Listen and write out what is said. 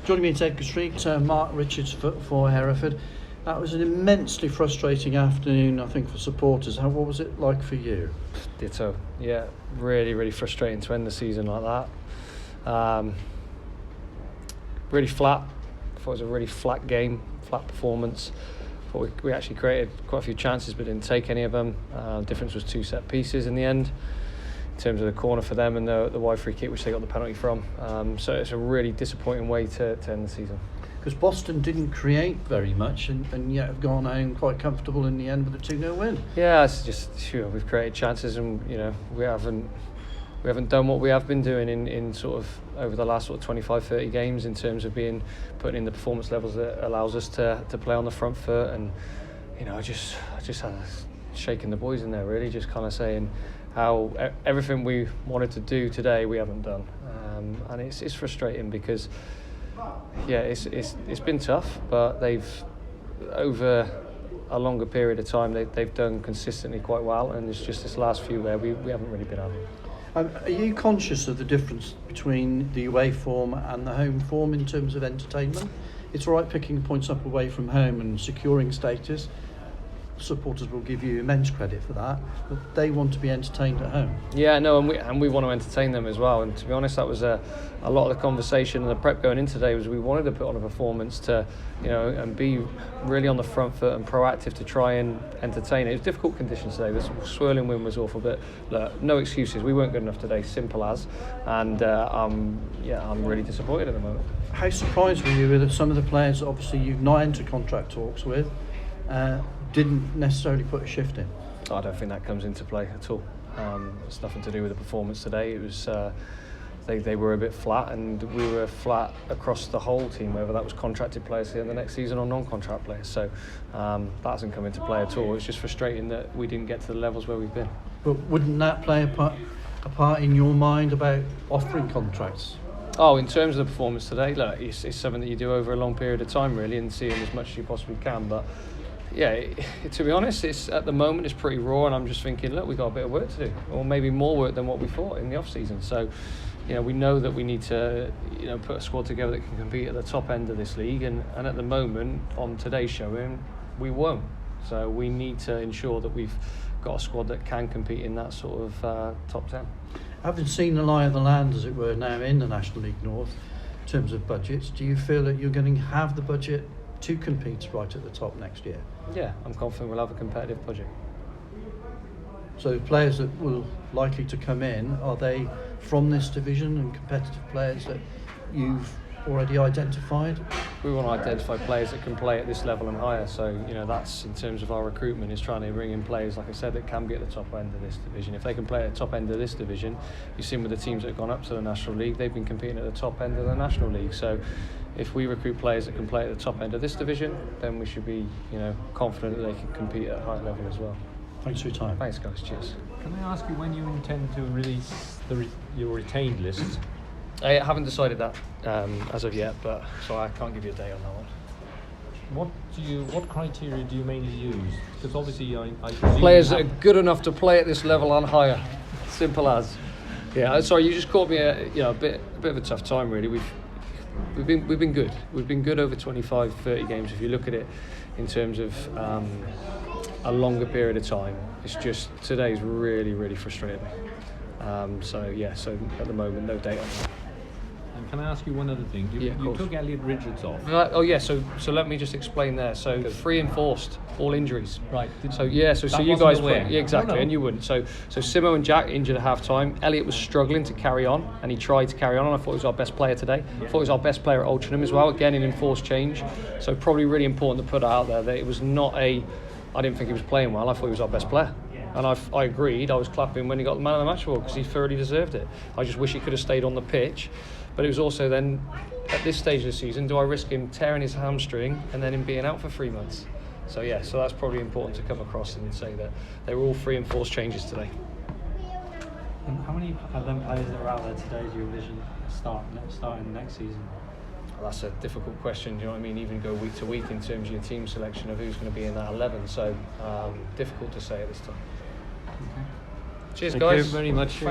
Joining me in Edgar Street, Mark Richards for Hereford. That was an immensely frustrating afternoon, I think, for supporters. What was it like for you? Ditto. Yeah, really frustrating to end the season like that. Really flat. I thought it was a really flat game, flat performance. Thought we actually created quite a few chances but didn't take any of them. The difference was 2 set pieces in the end, in terms of the corner for them and the wide free kick which they got the penalty from. So it's a really disappointing way to end the season. Because Boston didn't create very much and yet have gone home quite comfortable in the end with a 2-0 win. Yeah, it's just we've created chances and we haven't done what we have been doing in sort of over the last sort of 25-30 games in terms of putting in the performance levels that allows us to play on the front foot. And I just had shaking the boys in there, really, just kind of saying how everything we wanted to do today we haven't done, and it's frustrating because it's been tough, but they've over a longer period of time they've done consistently quite well, and it's just this last few where we haven't really been able. Are you conscious of the difference between the away form and the home form in terms of entertainment? It's all right picking points up away from home and securing status. Supporters will give you immense credit for that, but they want to be entertained at home. Yeah, no, and we want to entertain them as well. And to be honest, that was a lot of the conversation and the prep going in today was we wanted to put on a performance to, and be really on the front foot and proactive to try and entertain. It was difficult conditions today. The swirling wind was awful, but look, no excuses. We weren't good enough today, simple as. And I'm really disappointed at the moment. How surprised were you that some of the players that obviously you've not entered contract talks with didn't necessarily put a shift in? I don't think that comes into play at all. It's nothing to do with the performance today. It was they were a bit flat, and we were flat across the whole team, whether that was contracted players here the next season or non-contract players. So that hasn't come into play at all. It's just frustrating that we didn't get to the levels where we've been. But wouldn't that play a part in your mind about offering contracts? Oh, in terms of the performance today, look, it's something that you do over a long period of time, really, and seeing as much as you possibly can. But yeah, to be honest, at the moment it's pretty raw, and I'm just thinking, look, we've got a bit of work to do, or maybe more work than what we thought in the off season. So, we know that we need to, put a squad together that can compete at the top end of this league, and at the moment, on today's showing, we won't. So we need to ensure that we've got a squad that can compete in that sort of top 10. Having seen the lie of the land, as it were, now in the National League North, in terms of budgets, do you feel that you're going to have the budget to compete right at the top next year? Yeah, I'm confident we'll have a competitive budget. So players that will likely to come in, are they from this division and competitive players that you've already identified? We want to identify players that can play at this level and higher. So, that's in terms of our recruitment, is trying to bring in players, like I said, that can be at the top end of this division. If they can play at the top end of this division, you've seen with the teams that have gone up to the National League, they've been competing at the top end of the National League. So if we recruit players that can play at the top end of this division, then we should be, confident that they can compete at a high level as well. Thanks for your time. Thanks, guys. Cheers. Can I ask you when you intend to release your retained list? I haven't decided that as of yet, but so I can't give you a date on that one. What criteria do you mainly use? Because obviously I presume players that are good enough to play at this level and higher. Simple as. Yeah. Sorry, you just caught me a bit of a tough time, really. We've been good. We've been good over 25-30 games. If you look at it in terms of a longer period of time, it's just today's really frustrating. So at the moment, no date on that. And can I ask you one other thing? You took Elliot Richards off. So let me just explain there. So 3 enforced, all injuries. Right. So you guys put, exactly, no. And you wouldn't. So Simo and Jack injured at half time. Elliot was struggling to carry on, and he tried to carry on. And I thought he was our best player today. I thought he was our best player at Altrincham as well. Again, an enforced change. So probably really important to put out there that it was not I didn't think he was playing well. I thought he was our best player. And I agreed. I was clapping when he got the man of the match award because he thoroughly deserved it. I just wish he could have stayed on the pitch. But it was also then, at this stage of the season, do I risk him tearing his hamstring and then him being out for 3 months? So that's probably important to come across and say that they were all 3 enforced changes today. And how many of them players that are out there today do you envision starting next season? Well, that's a difficult question, you know what I mean? Even go week to week in terms of your team selection of who's going to be in that 11. So difficult to say at this time. Okay. Cheers, Thank guys. you very much.